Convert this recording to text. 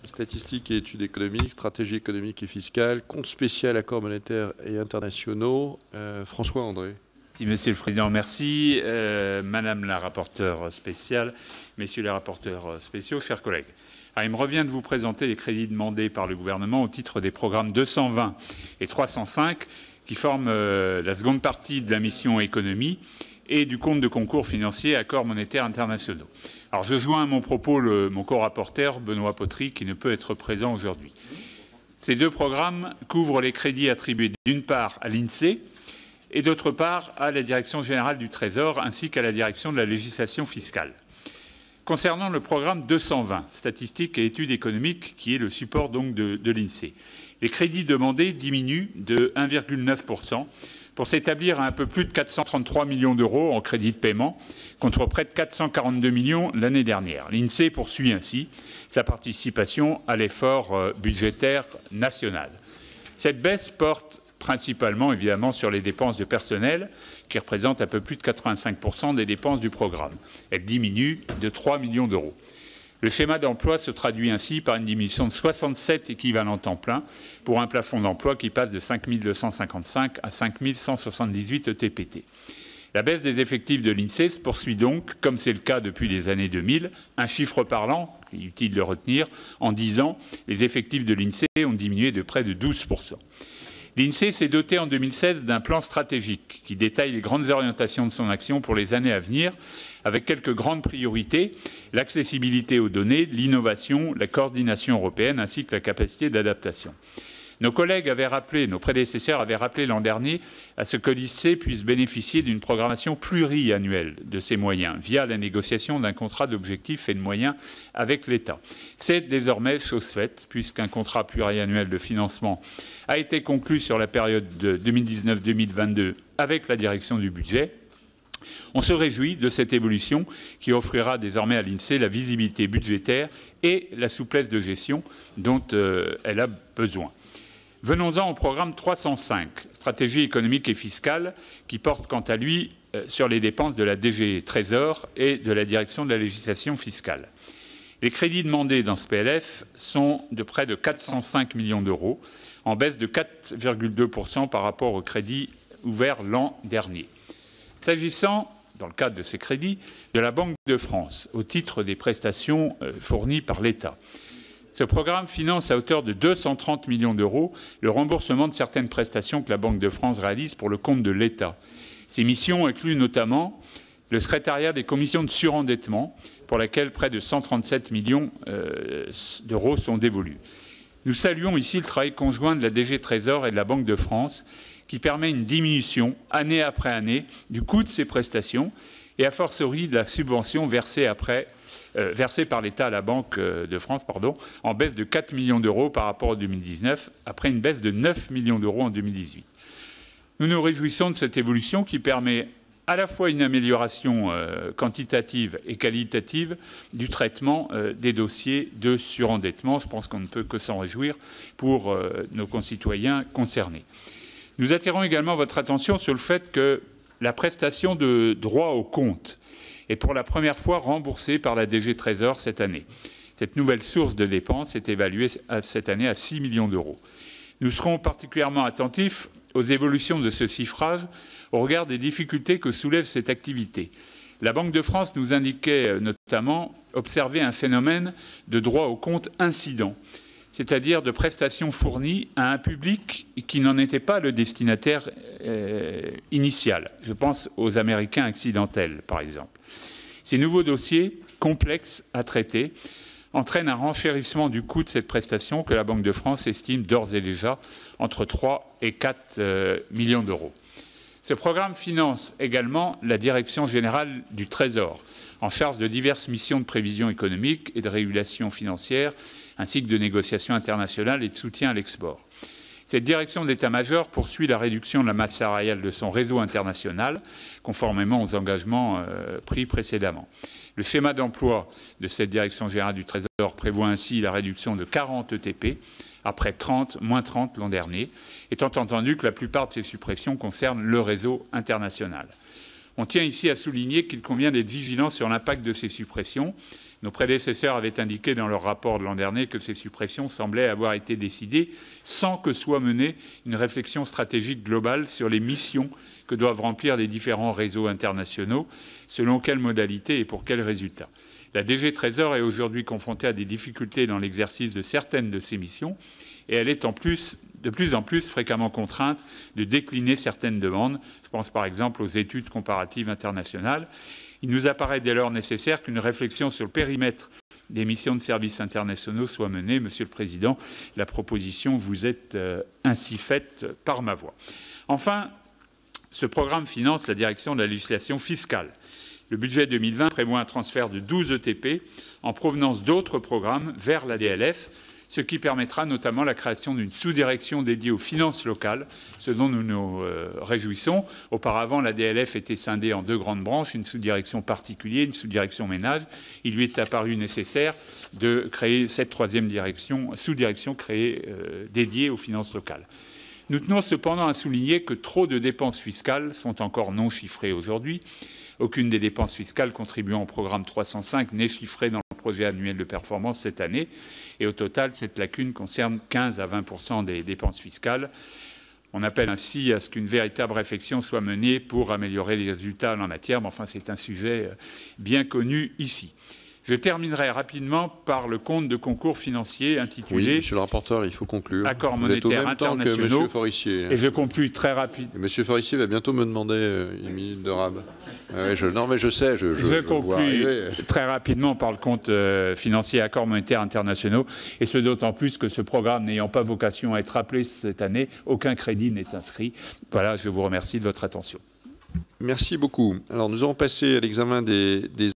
statistiques et études économiques, stratégie économique et fiscale, compte spécial, accords monétaires et internationaux. François André. Si, Monsieur le Président, merci. Madame la rapporteure spéciale, Messieurs les rapporteurs spéciaux, chers collègues. Alors, il me revient de vous présenter les crédits demandés par le gouvernement au titre des programmes 220 et 305 qui forment la seconde partie de la mission économie et du compte de concours financier accords monétaires internationaux. Alors, je joins à mon propos mon co-rapporteur, Benoît Potry, qui ne peut être présent aujourd'hui. Ces deux programmes couvrent les crédits attribués d'une part à l'INSEE et d'autre part à la Direction générale du Trésor ainsi qu'à la Direction de la législation fiscale. Concernant le programme 220, statistiques et études économiques, qui est le support donc de l'INSEE, les crédits demandés diminuent de 1,9% pour s'établir à un peu plus de 433 millions d'euros en crédits de paiement, contre près de 442 millions l'année dernière. L'INSEE poursuit ainsi sa participation à l'effort budgétaire national. Cette baisse porte principalement, évidemment, sur les dépenses de personnel, qui représentent un peu plus de 85% des dépenses du programme. Elle diminue de 3 millions d'euros. Le schéma d'emploi se traduit ainsi par une diminution de 67 équivalents temps plein pour un plafond d'emploi qui passe de 5 255 à 5 178 ETPT. La baisse des effectifs de l'INSEE se poursuit donc, comme c'est le cas depuis les années 2000, un chiffre parlant, il est utile de retenir, en 10 ans, les effectifs de l'INSEE ont diminué de près de 12%. L'INSEE s'est doté en 2016 d'un plan stratégique qui détaille les grandes orientations de son action pour les années à venir, avec quelques grandes priorités, l'accessibilité aux données, l'innovation, la coordination européenne ainsi que la capacité d'adaptation. Nos collègues avaient rappelé, nos prédécesseurs avaient rappelé l'an dernier à ce que l'INSEE puisse bénéficier d'une programmation pluriannuelle de ses moyens via la négociation d'un contrat d'objectifs et de moyens avec l'État. C'est désormais chose faite puisqu'un contrat pluriannuel de financement a été conclu sur la période de 2019-2022 avec la direction du budget. On se réjouit de cette évolution qui offrira désormais à l'INSEE la visibilité budgétaire et la souplesse de gestion dont elle a besoin. Venons-en au programme 305, stratégie économique et fiscale, qui porte quant à lui sur les dépenses de la DG Trésor et de la direction de la législation fiscale. Les crédits demandés dans ce PLF sont de près de 405 millions d'euros, en baisse de 4,2% par rapport aux crédits ouverts l'an dernier. S'agissant, dans le cadre de ces crédits, de la Banque de France, au titre des prestations fournies par l'État. Ce programme finance à hauteur de 230 millions d'euros le remboursement de certaines prestations que la Banque de France réalise pour le compte de l'État. Ces missions incluent notamment le secrétariat des commissions de surendettement, pour laquelle près de 137 millions d'euros sont dévolus. Nous saluons ici le travail conjoint de la DG Trésor et de la Banque de France, qui permet une diminution, année après année, du coût de ces prestations et a fortiori de la subvention versée par l'État à la Banque de France, en baisse de 4 millions d'euros par rapport à 2019, après une baisse de 9 millions d'euros en 2018. Nous nous réjouissons de cette évolution qui permet à la fois une amélioration quantitative et qualitative du traitement des dossiers de surendettement. Je pense qu'on ne peut que s'en réjouir pour nos concitoyens concernés. Nous attirons également votre attention sur le fait que la prestation de droit au compte est pour la première fois remboursée par la DG Trésor cette année. Cette nouvelle source de dépenses est évaluée cette année à 6 millions d'euros. Nous serons particulièrement attentifs aux évolutions de ce chiffrage au regard des difficultés que soulève cette activité. La Banque de France nous indiquait notamment observer un phénomène de droit au compte incident, c'est-à-dire de prestations fournies à un public qui n'en était pas le destinataire initial. Je pense aux Américains accidentels, par exemple. Ces nouveaux dossiers, complexes à traiter, entraînent un renchérissement du coût de cette prestation que la Banque de France estime d'ores et déjà entre 3 et 4 millions d'euros. Ce programme finance également la Direction générale du Trésor, en charge de diverses missions de prévision économique et de régulation financière, ainsi que de négociations internationales et de soutien à l'export. Cette direction d'état-major poursuit la réduction de la masse salariale de son réseau international, conformément aux engagements pris précédemment. Le schéma d'emploi de cette direction générale du Trésor prévoit ainsi la réduction de 40 ETP, après moins 30 l'an dernier, étant entendu que la plupart de ces suppressions concernent le réseau international. On tient ici à souligner qu'il convient d'être vigilant sur l'impact de ces suppressions, Nos prédécesseurs avaient indiqué dans leur rapport de l'an dernier que ces suppressions semblaient avoir été décidées sans que soit menée une réflexion stratégique globale sur les missions que doivent remplir les différents réseaux internationaux, selon quelles modalités et pour quels résultats. La DG Trésor est aujourd'hui confrontée à des difficultés dans l'exercice de certaines de ces missions et elle est de plus en plus fréquemment contrainte de décliner certaines demandes. Je pense par exemple aux études comparatives internationales. Il nous apparaît dès lors nécessaire qu'une réflexion sur le périmètre des missions de services internationaux soit menée. Monsieur le Président, la proposition vous est ainsi faite par ma voix. Enfin, ce programme finance la direction de la législation fiscale. Le budget 2020 prévoit un transfert de 12 ETP en provenance d'autres programmes vers la DLF, ce qui permettra notamment la création d'une sous-direction dédiée aux finances locales, ce dont nous nous réjouissons. Auparavant, la DLF était scindée en deux grandes branches, une sous-direction particulier, une sous-direction ménage. Il lui est apparu nécessaire de créer cette troisième sous-direction dédiée aux finances locales. Nous tenons cependant à souligner que trop de dépenses fiscales sont encore non chiffrées aujourd'hui. Aucune des dépenses fiscales contribuant au programme 305 n'est chiffrée dans le projet annuel de performance cette année. Et au total, cette lacune concerne 15 à 20% des dépenses fiscales. On appelle ainsi à ce qu'une véritable réflexion soit menée pour améliorer les résultats en la matière. Mais enfin, c'est un sujet bien connu ici. Je terminerai rapidement par le compte de concours financiers intitulé Oui, monsieur le rapporteur, il faut conclure. Accords monétaires internationaux. Monsieur Forissier. Et je conclus très rapidement. Monsieur Forissier va bientôt me demander une minute de rab. Non, mais je sais, je conclus très rapidement par le compte financier Accords monétaires internationaux, et ce d'autant plus que ce programme n'ayant pas vocation à être appelé cette année, aucun crédit n'est inscrit. Voilà, je vous remercie de votre attention. Merci beaucoup. Alors, nous allons passer à l'examen des